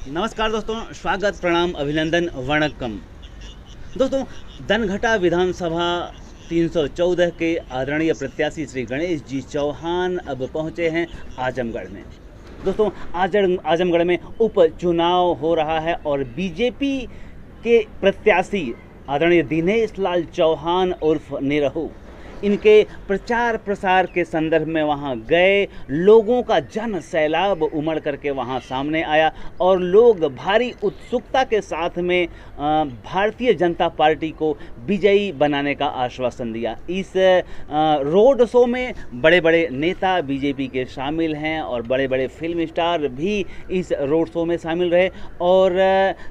नमस्कार दोस्तों, स्वागत, प्रणाम, अभिनंदन, वणक्कम। दोस्तों, दनघटा विधानसभा 314 के आदरणीय प्रत्याशी श्री गणेश जी चौहान अब पहुंचे हैं आजमगढ़ में। दोस्तों, आजमगढ़ में उपचुनाव हो रहा है और बीजेपी के प्रत्याशी आदरणीय दिनेश लाल चौहान उर्फ निरहू इनके प्रचार प्रसार के संदर्भ में वहां गए। लोगों का जन सैलाब उमड़ करके वहां सामने आया और लोग भारी उत्सुकता के साथ में भारतीय जनता पार्टी को विजयी बनाने का आश्वासन दिया। इस रोड शो में बड़े बड़े नेता बीजेपी के शामिल हैं और बड़े बड़े फिल्म स्टार भी इस रोड शो में शामिल रहे। और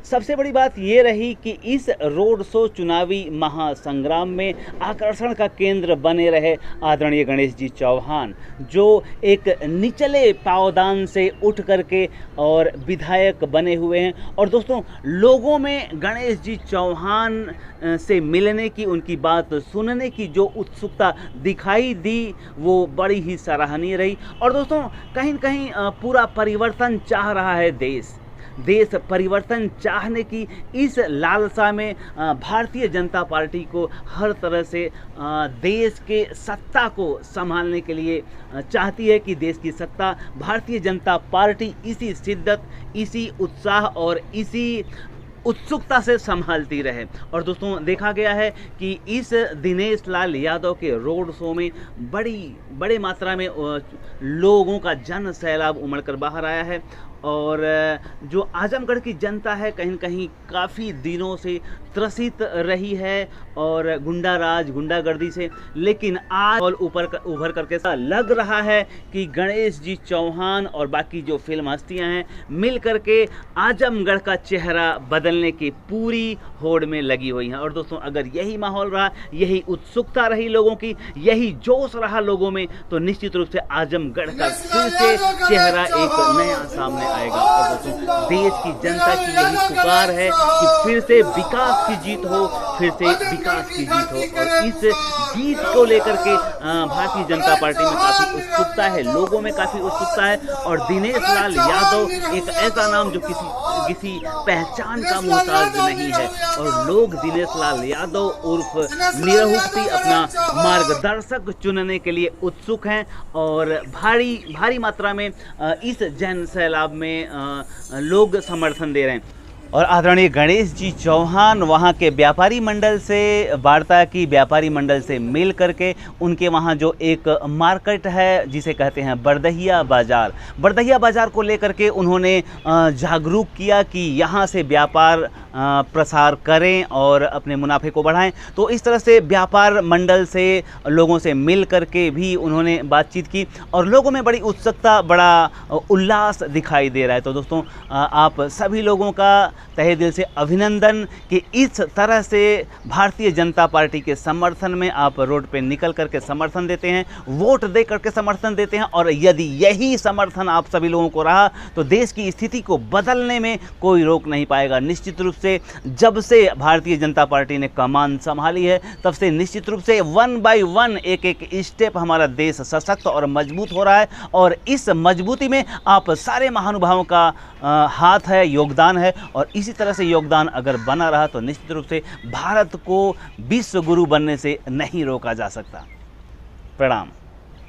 सबसे बड़ी बात ये रही कि इस रोड शो चुनावी महासंग्राम में आकर्षण का केंद्र बने रहे आदरणीय गणेश जी चौहान, जो एक निचले पावदान से उठ करके और विधायक बने हुए हैं। और दोस्तों, लोगों में गणेश जी चौहान से मिलने की, उनकी बात सुनने की जो उत्सुकता दिखाई दी वो बड़ी ही सराहनीय रही। और दोस्तों, कहीं न कहीं पूरा परिवर्तन चाह रहा है देश परिवर्तन चाहने की इस लालसा में भारतीय जनता पार्टी को हर तरह से देश के सत्ता को संभालने के लिए चाहती है कि देश की सत्ता भारतीय जनता पार्टी इसी शिद्दत, इसी उत्साह और इसी उत्सुकता से संभालती रहे। और दोस्तों, देखा गया है कि इस दिनेश लाल यादव के रोड शो में बड़ी मात्रा में लोगों का जन सैलाब उमड़ कर बाहर आया है। और जो आजमगढ़ की जनता है कहीं न कहीं काफ़ी दिनों से त्रसित रही है और गुंडागर्दी से, लेकिन आज और उभर करके ऐसा लग रहा है कि गणेश जी चौहान और बाकी जो फिल्म हस्तियां हैं मिल करके आजमगढ़ का चेहरा बदलने की पूरी होड़ में लगी हुई हैं। और दोस्तों, अगर यही माहौल रहा, यही उत्सुकता रही लोगों की, यही जोश रहा लोगों में, तो निश्चित रूप से आजमगढ़ का फिर से चेहरा एक नया सामने आएगा। और दोस्तों, देश की जनता की यही पुकार है कि फिर से विकास की जीत हो, फिर से विकास की जीत हो। और इस जीत को लेकर के भारतीय जनता पार्टी में काफी उत्सुकता है, लोगों में काफी उत्सुकता है। और दिनेश लाल यादव एक ऐसा नाम जो किसी पहचान का मोहताज नहीं है, और लोग दिनेश लाल यादव उर्फ निरहू की अपना मार्गदर्शक चुनने के लिए उत्सुक हैं। और भारी मात्रा में इस जन सैलाब में लोग समर्थन दे रहे हैं। और आदरणीय गणेश जी चौहान वहाँ के व्यापारी मंडल से वार्ता की, व्यापारी मंडल से मिल करके उनके वहाँ जो एक मार्केट है जिसे कहते हैं बरदहिया बाज़ार को लेकर के उन्होंने जागरूक किया कि यहाँ से व्यापार प्रसार करें और अपने मुनाफे को बढ़ाएं। तो इस तरह से व्यापार मंडल से लोगों से मिल करके भी उन्होंने बातचीत की और लोगों में बड़ी उत्सुकता, बड़ा उल्लास दिखाई दे रहा है। तो दोस्तों, आप सभी लोगों का तहे दिल से अभिनंदन कि इस तरह से भारतीय जनता पार्टी के समर्थन में आप रोड पे निकल करके समर्थन देते हैं, वोट दे करके समर्थन देते हैं। और यदि यही समर्थन आप सभी लोगों को रहा तो देश की स्थिति को बदलने में कोई रोक नहीं पाएगा। निश्चित रूप से जब से भारतीय जनता पार्टी ने कमान संभाली है तब से निश्चित रूप से 1 बाय 1 एक स्टेप हमारा देश सशक्त और मजबूत हो रहा है। और इस मजबूती में आप सारे महानुभावों का हाथ है, योगदान है। और इसी तरह से योगदान अगर बना रहा तो निश्चित रूप से भारत को विश्व गुरु बनने से नहीं रोका जा सकता। प्रणाम।